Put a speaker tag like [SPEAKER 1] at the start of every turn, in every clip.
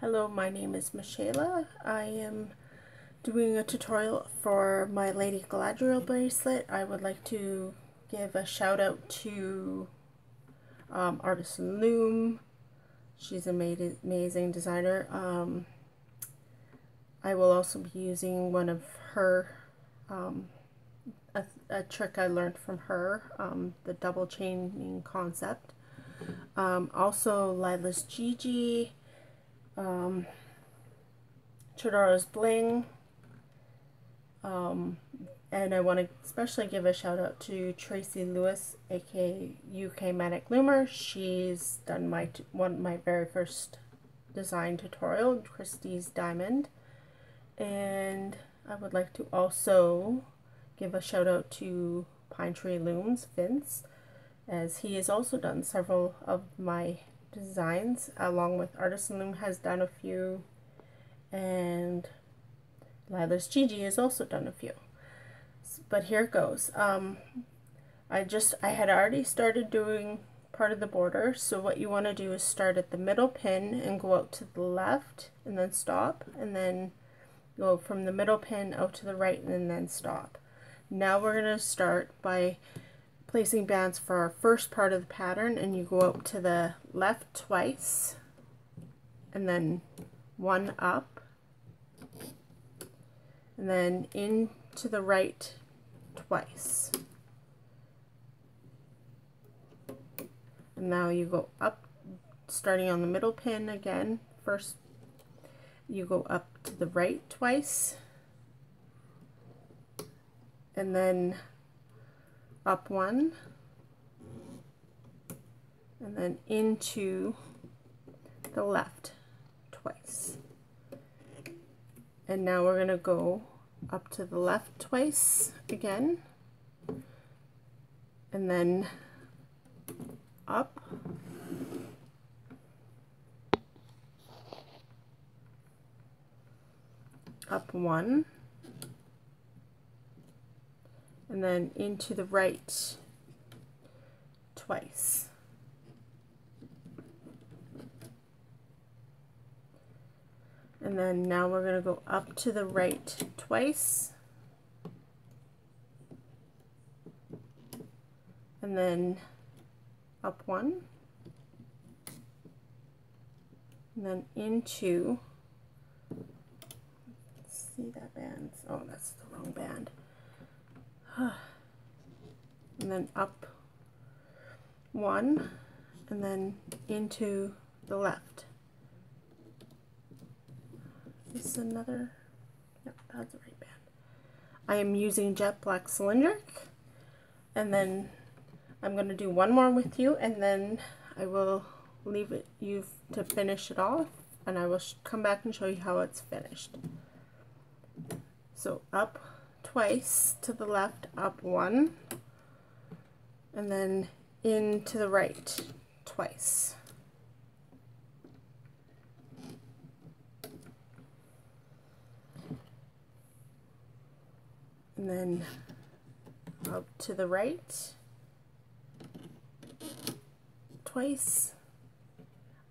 [SPEAKER 1] Hello, my name is Michaela. I am doing a tutorial for my Lady Giladriel bracelet. I would like to give a shout out to Artisan Loom. She's an amazing designer. I will also be using one of her, a trick I learned from her, the double chaining concept. Also Lila's Gigi, Chidara's Bling, and I want to especially give a shout out to Tracy Lewis, aka UK Manic Loomer. She's done my very first design tutorial, Christie's Diamond. And I would like to also give a shout out to Pine Tree Looms, Vince, as he has also done several of my designs, along with Artisan Loom has done a few, and Lila's Gigi has also done a few. But here it goes. I had already started doing part of the border, so what you want to do is start at the middle pin and go out to the left and then stop, and then go from the middle pin out to the right and then stop. Now we're going to start by placing bands for our first part of the pattern, and you go out to the left twice and then one up, and then into the right twice. And now you go up, starting on the middle pin again. First you go up to the right twice, and then up one, and then into the left twice. And now we're going to go up to the left twice again, and then up, up one, and then into the right twice. And then now we're going to go up to the right twice, and then up one, and then into, see that band? Oh, that's the wrong band. And then up one, and then into the left. This is another, yep, that's the right band. I am using jet black cylindric, and then I'm going to do one more with you, and then I will leave you to finish it off, and I will come back and show you how it's finished. So up twice to the left, up one, and then into the right twice. And then up to the right twice,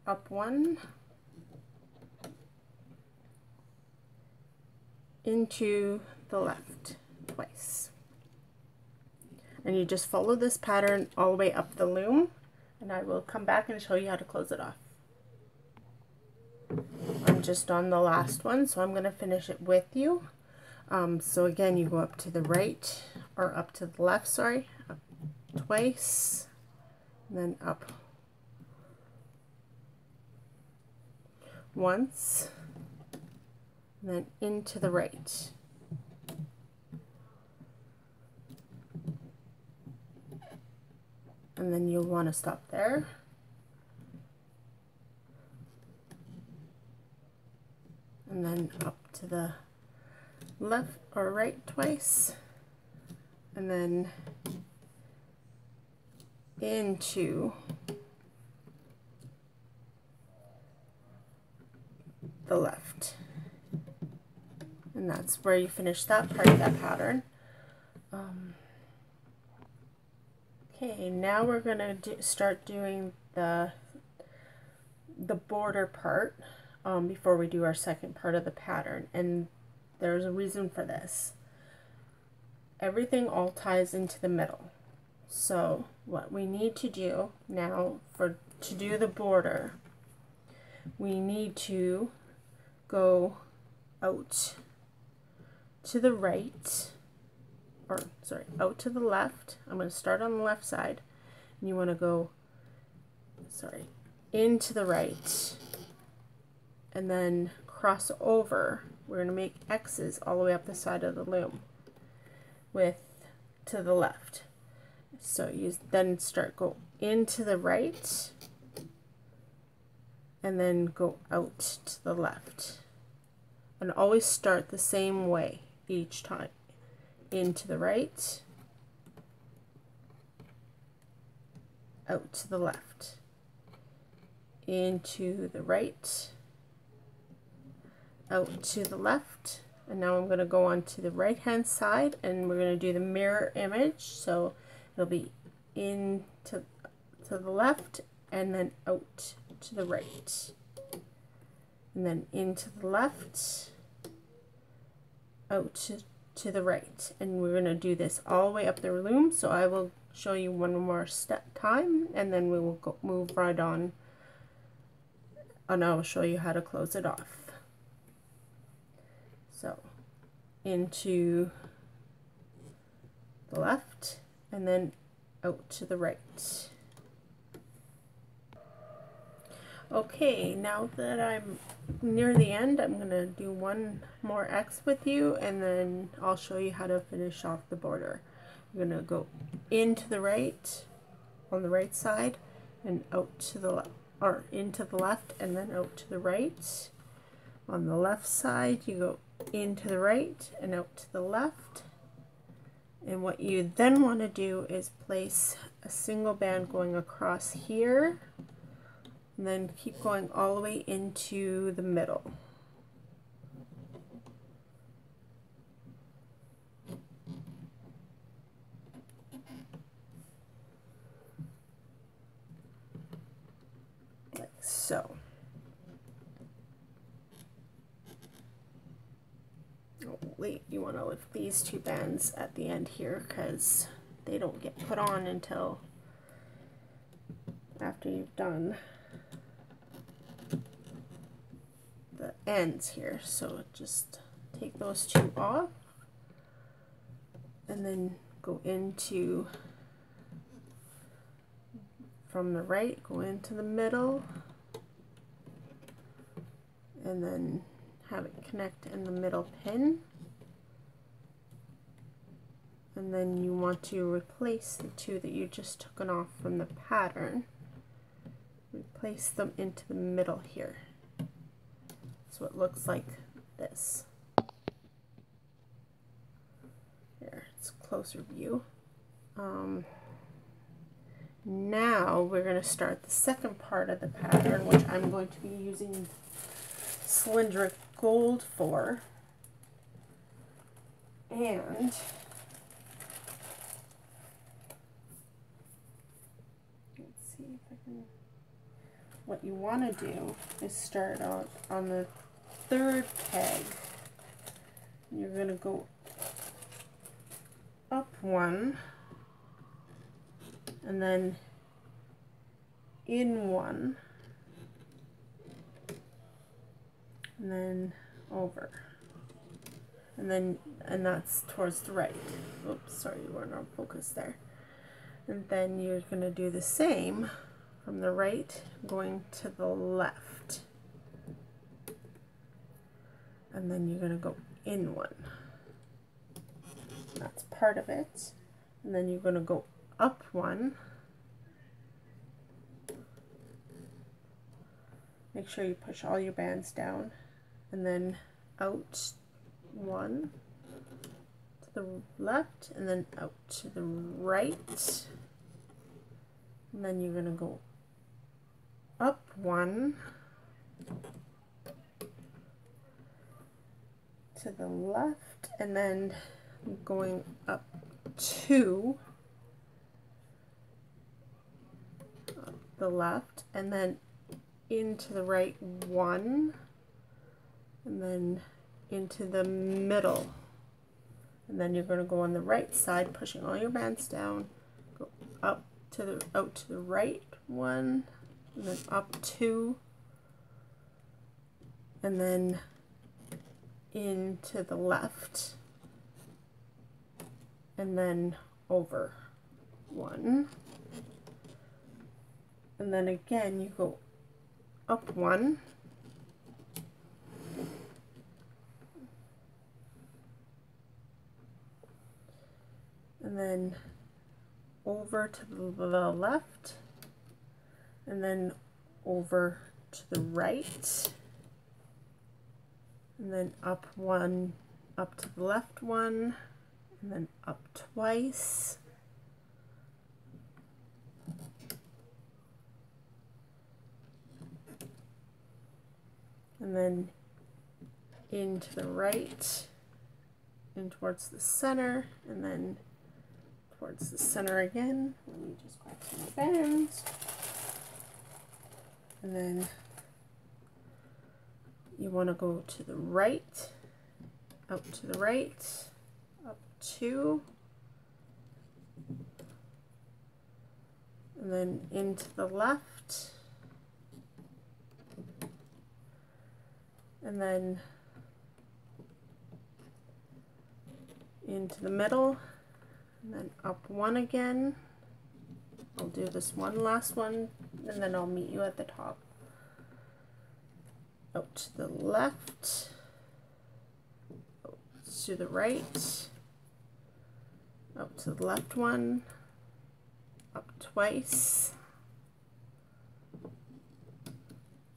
[SPEAKER 1] up one, into the left twice. And you just follow this pattern all the way up the loom, and I will come back and show you how to close it off. I'm just on the last one, so I'm going to finish it with you. So again, you go up to the right, or up to the left, sorry, up twice, and then up once, and then into the right. And then you'll want to stop there. And then up to the left or right twice, and then into the left. And that's where you finish that part of that pattern. Okay, now we're going to start doing the border part. before we do our second part of the pattern, and there's a reason for this. Everything all ties into the middle. So what we need to do now to do the border, we need to go out to the right, or sorry, out to the left. I'm going to start on the left side, and you want to go, into the right, and then cross over. We're going to make X's all the way up the side of the loom to the left. So you then go into the right and then go out to the left, and always start the same way each time. Into the right, out to the left, into the right, out to the left. And now I'm going to go on to the right hand side, and we're going to do the mirror image. So it'll be in to the left, and then out to the right, and then into the left, out to the right. And we're going to do this all the way up the loom. So I will show you one more time, and then we will move right on, and I will show you how to close it off. So into the left, and then out to the right. Okay, now that I'm near the end, I'm going to do one more X with you, and then I'll show you how to finish off the border. I'm going to go into the right on the right side, and out to the left, or into the left and then out to the right. On the left side, you go into the right and out to the left. And what you then want to do is place a single band going across here, and then keep going all the way into the middle. Like so. Oh, wait, you want to lift these two bands at the end here, because they don't get put on until after you've done the ends here. So just take those two off, and then go into, from the right, go into the middle, and then have it connect in the middle pin. And then you want to replace the two that you just took off from the pattern. Replace them into the middle here. So it looks like this. There, it's a closer view. Now we're going to start the second part of the pattern, which I'm going to be using cylindric gold for. And what you want to do is start on the third peg. You're going to go up one, and then in one, and then over, and that's towards the right. Oops, sorry, you weren't on focus there. And then you're going to do the same from the right going to the left, and then you're going to go in one. That's part of it. And then you're going to go up one. Make sure you push all your bands down, and then out one to the left, and then out to the right. And then you're going to go up one to the left, and then going up two the left, and then into the right one, and then into the middle, and then you're going to go on the right side, pushing all your bands down, go up to the out to the right one, and then up two, and then into the left, and then over one, and then again you go up one, and then over to the left, and then over to the right, and then up one, up to the left one, and then up twice, and then into the right, in towards the center, and then towards the center again. Let me just grab some bands, and then you want to go to the right, out to the right, up two, and then into the left, and then into the middle, and then up one again. I'll do this one last one, and then I'll meet you at the top. Out to the left, out to the right, out to the left one, up twice,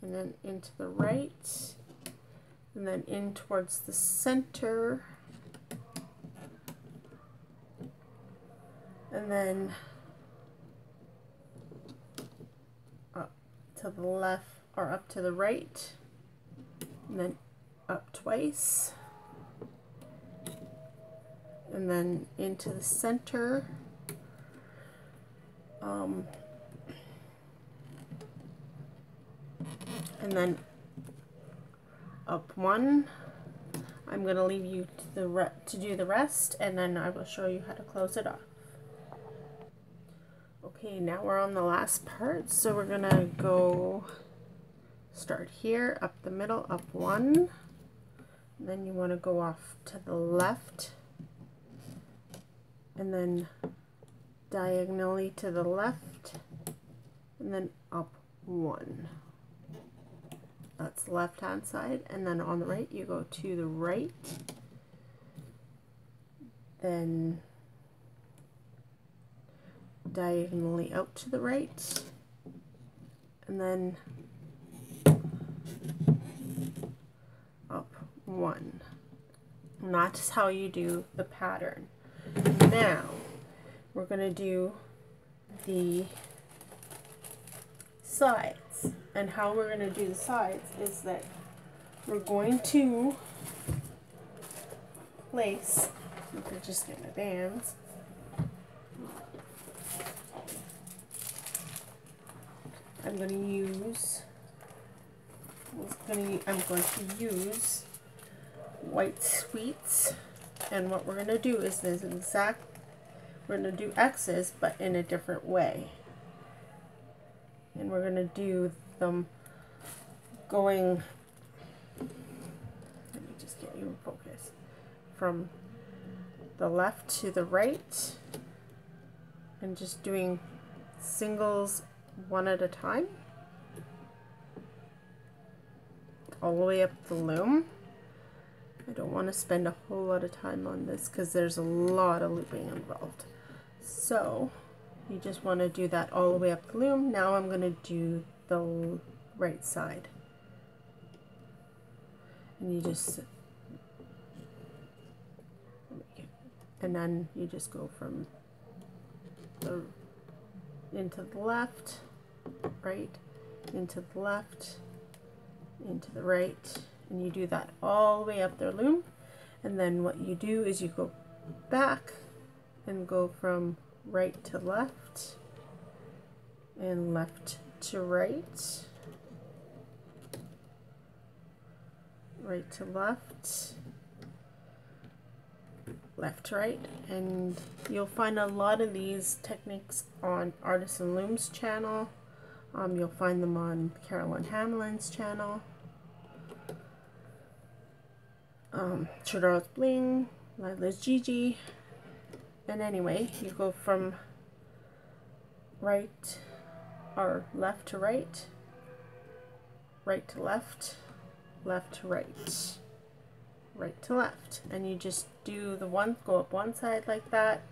[SPEAKER 1] and then into the right, and then in towards the center, and then up to the left, or up to the right, and then up twice, and then into the center, and then up one. I'm going to leave you to do the rest, and then I will show you how to close it off. Okay, now we're on the last part, so we're going to go start here, up the middle, up one, and then you want to go off to the left, and then diagonally to the left, and then up one. That's the left hand side, and then on the right you go to the right, then diagonally out to the right, and then up one. And that's how you do the pattern. Now we're going to do the sides, and how we're going to do the sides is that we're going to place, I can just get my bands, I'm going to use white sweets, and what we're going to do is we're going to do X's but in a different way, and we're going to do them going, let me just get you in focus, from the left to the right, and just doing singles one at a time all the way up the loom. I don't want to spend a whole lot of time on this because there's a lot of looping involved, so you just want to do that all the way up the loom. Now I'm going to do the right side, and you just, and then you just go from the into the left, right, into the left, into the right, and you do that all the way up their loom. And then what you do is you go back and go from right to left and left to right, right to left, left to right, and you'll find a lot of these techniques on Artisan Looms channel. You'll find them on Carolyn Hamlin's channel, Chador's Bling, Lila's Gigi, and anyway, you go from right or left to right, right to left, left to right, right to left, and you just do the one, go up one side like that,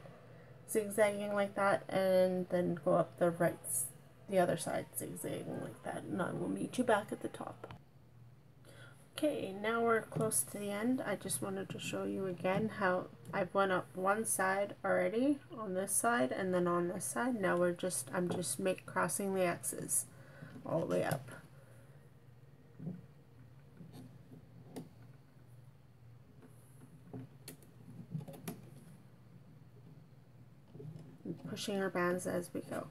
[SPEAKER 1] zigzagging like that, and then go up the other side zigzagging like that, and I will meet you back at the top. Okay, now we're close to the end. I just wanted to show you again how I've went up one side already on this side and then on this side. Now I'm just crossing the X's all the way up. And pushing our bands as we go.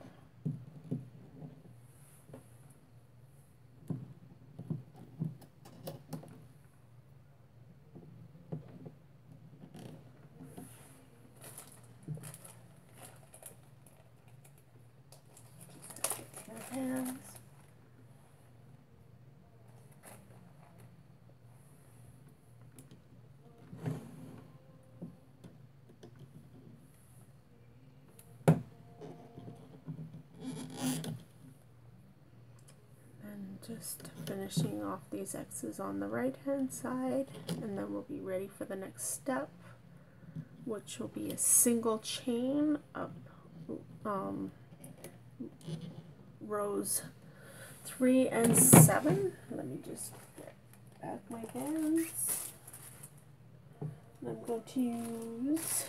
[SPEAKER 1] Hands. And just finishing off these X's on the right hand side, and then we'll be ready for the next step, which will be a single chain up rows 3 and 7. Let me just get back my bands. I'm going to use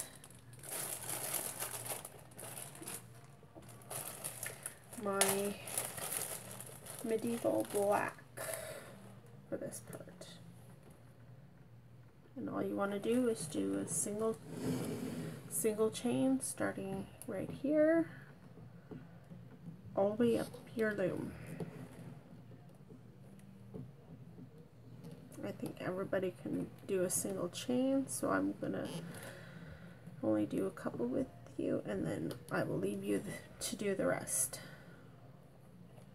[SPEAKER 1] my medieval black for this part. And all you want to do is do a single chain starting right here all the way up your loom. I think everybody can do a single chain, so I'm gonna only do a couple with you, and then I will leave you to do the rest.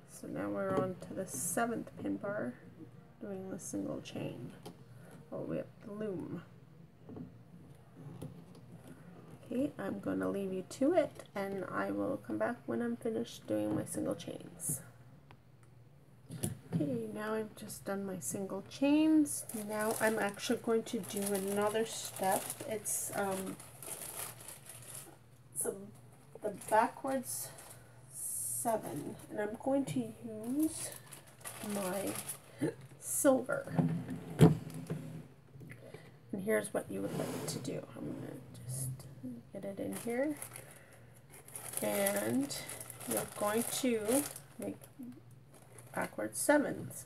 [SPEAKER 1] So now we're on to the 7th pin bar, doing the single chain all the way up the loom. Okay, I'm going to leave you to it, and I will come back when I'm finished doing my single chains. Okay, now I've just done my single chains. Now I'm actually going to do another step. It's the backwards 7, and I'm going to use my silver. And here's what you would like to do. I'm going to just get it in here, and you're going to make backwards 7s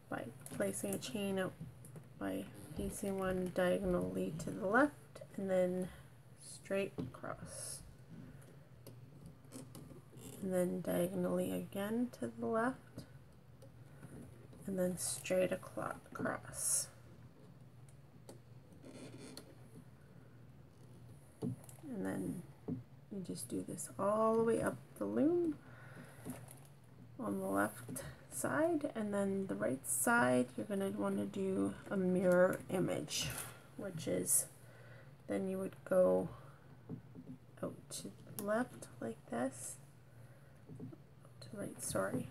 [SPEAKER 1] by placing a chain out, by placing one diagonally to the left and then straight across, and then diagonally again to the left and then straight across. And then you just do this all the way up the loom on the left side, and then the right side you're going to want to do a mirror image, which is then you would go out to the left like this, to the right, sorry,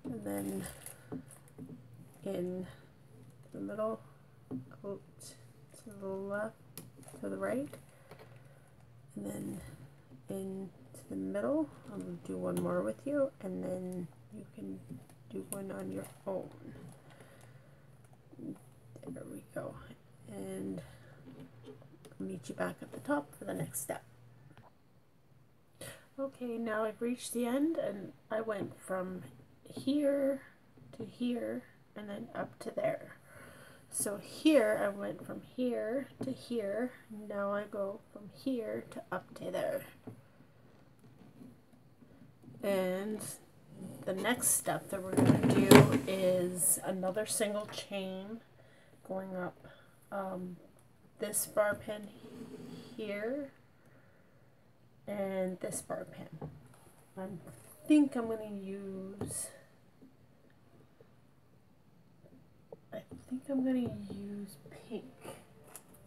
[SPEAKER 1] and then in the middle, out to the left, to the right, and then into the middle. I'm going to do one more with you, and then you can do one on your own. There we go. And I'll meet you back at the top for the next step. Okay, now I've reached the end, and I went from here to here and then up to there. So here I went from here to here. Now I go from here to up to there. And the next step that we're going to do is another single chain, going up this bar pin here and this bar pin. I think I'm going to use,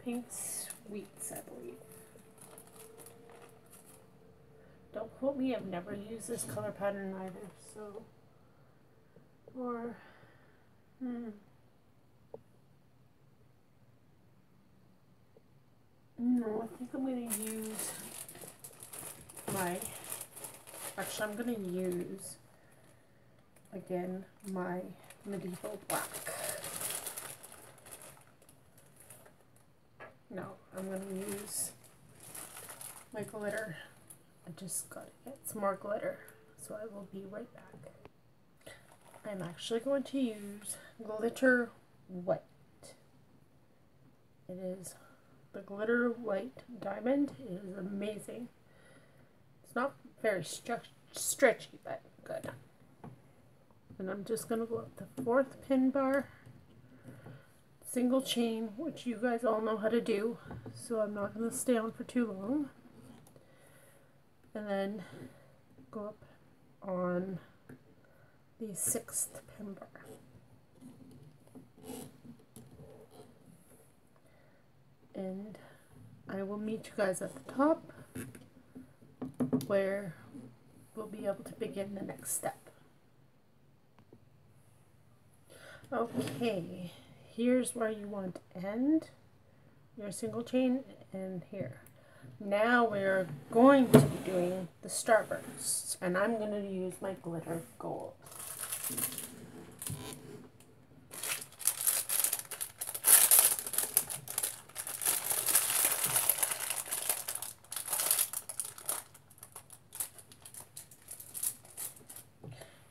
[SPEAKER 1] pink sweets, I believe. Don't quote me, I've never used this color pattern either, so, or, no, I think I'm going to use I'm going to use, again, my medieval black. No, I'm going to use my glitter. I just got to get some more glitter, so I will be right back. I'm actually going to use glitter white. It is the glitter white diamond. It is amazing. It's not very stretchy, but good. And I'm just going to go up the 4th pin bar, single chain, which you guys all know how to do, so I'm not going to stay on for too long. And then go up on the 6th pin bar. And I will meet you guys at the top where we'll be able to begin the next step. Okay, here's where you want to end your single chain, and here. Now we're going to be doing the starbursts, and I'm going to use my glitter gold.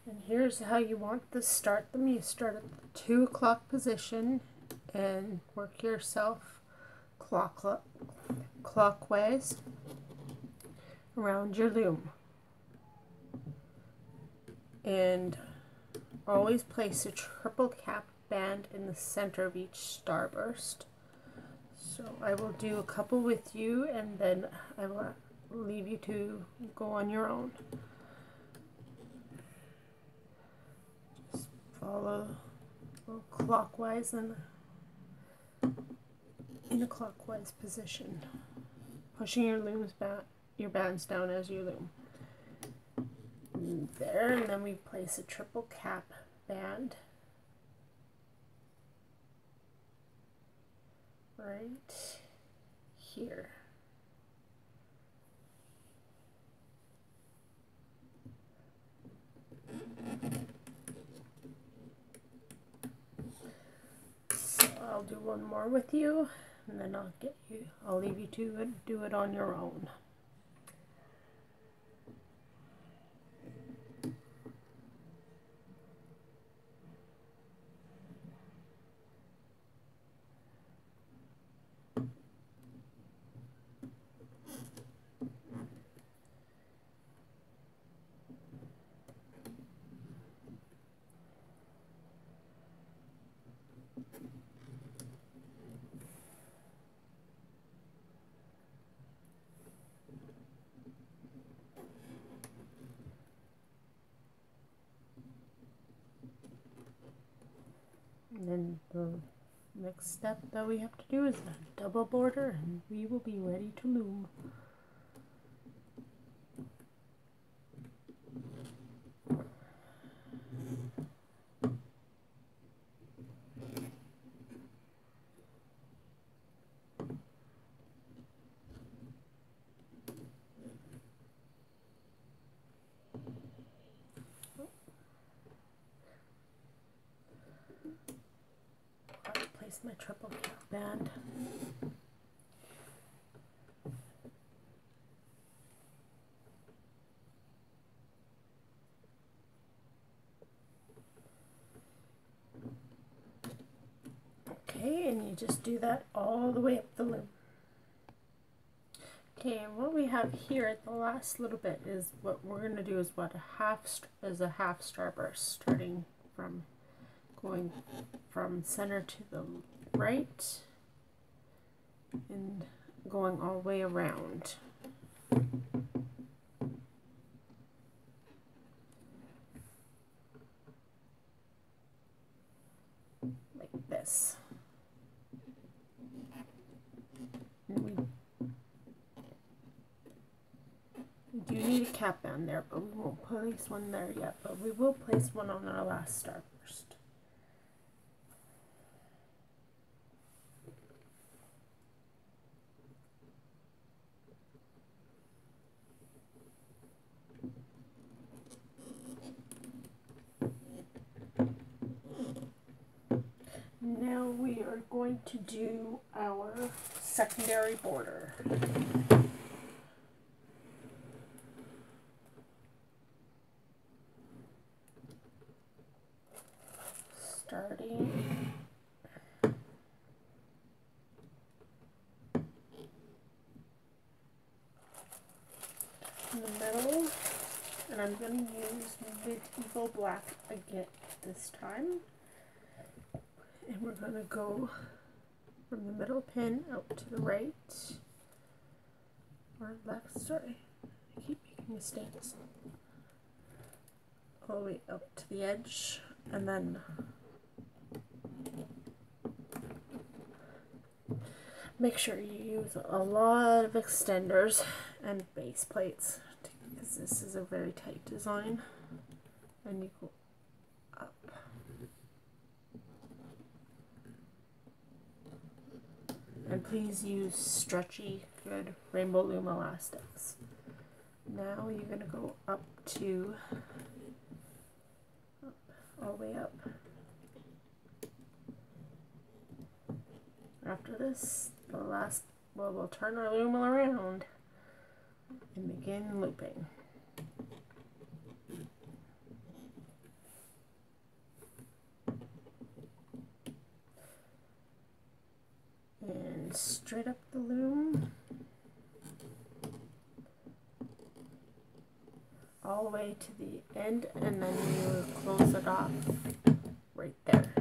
[SPEAKER 1] And here's how you want to start them. You start at the 2 o'clock position and work yourself clockwise around your loom. And always place a triple cap band in the center of each starburst. So I will do a couple with you, and then I will leave you to go on your own. Just follow clockwise and in a clockwise position, pushing your bands down as you loom. There, and then we place a triple cap band right here. So I'll do one more with you, and then I'll leave you to do it on your own. And then the next step that we have to do is a double border, and we will be ready to loom. Place my triple cap band. Okay, and you just do that all the way up the loom. Okay, and what we have here at the last little bit is what we're going to do is a half starburst, starting from going from center to the right and going all the way around. Like this. And we do need a cap band there, but we won't place one there yet, but we will place one on our last star first. Now we are going to do our secondary border. Starting in the middle, and I'm going to use medieval black again this time. And we're going to go from the middle pin out to the right, or left, sorry, I keep making mistakes, all the way up to the edge, and then make sure you use a lot of extenders and base plates, because this is a very tight design, and you go up. And please use stretchy, good rainbow loom elastics. Now you're going to go up to, all the way up. After this, the last, well, we'll turn our loom around and begin looping. And straight up the loom, all the way to the end, and then you close it off right there.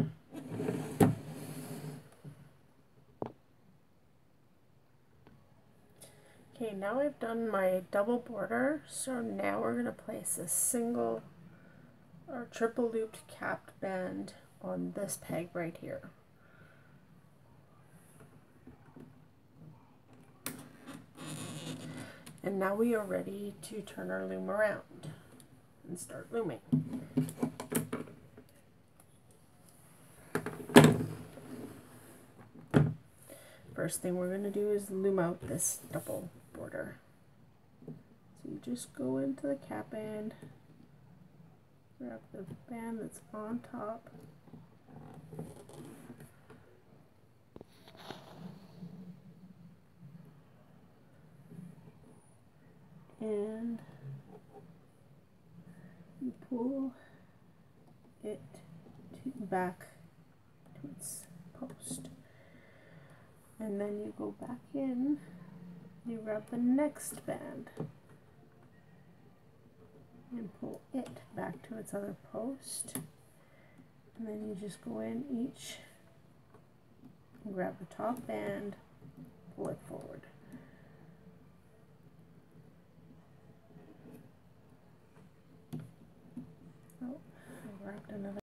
[SPEAKER 1] Okay, now I've done my double border, so now we're going to place a single or triple looped capped band on this peg right here. And now we are ready to turn our loom around and start looming. First thing we're going to do is loom out this double border. So you just go into the cap band, grab the band that's on top, and you pull it back to its post, and then you go back in, you grab the next band and pull it back to its other post, and then you just go in each and grab the top band, pull it forward. Oh, I grabbed another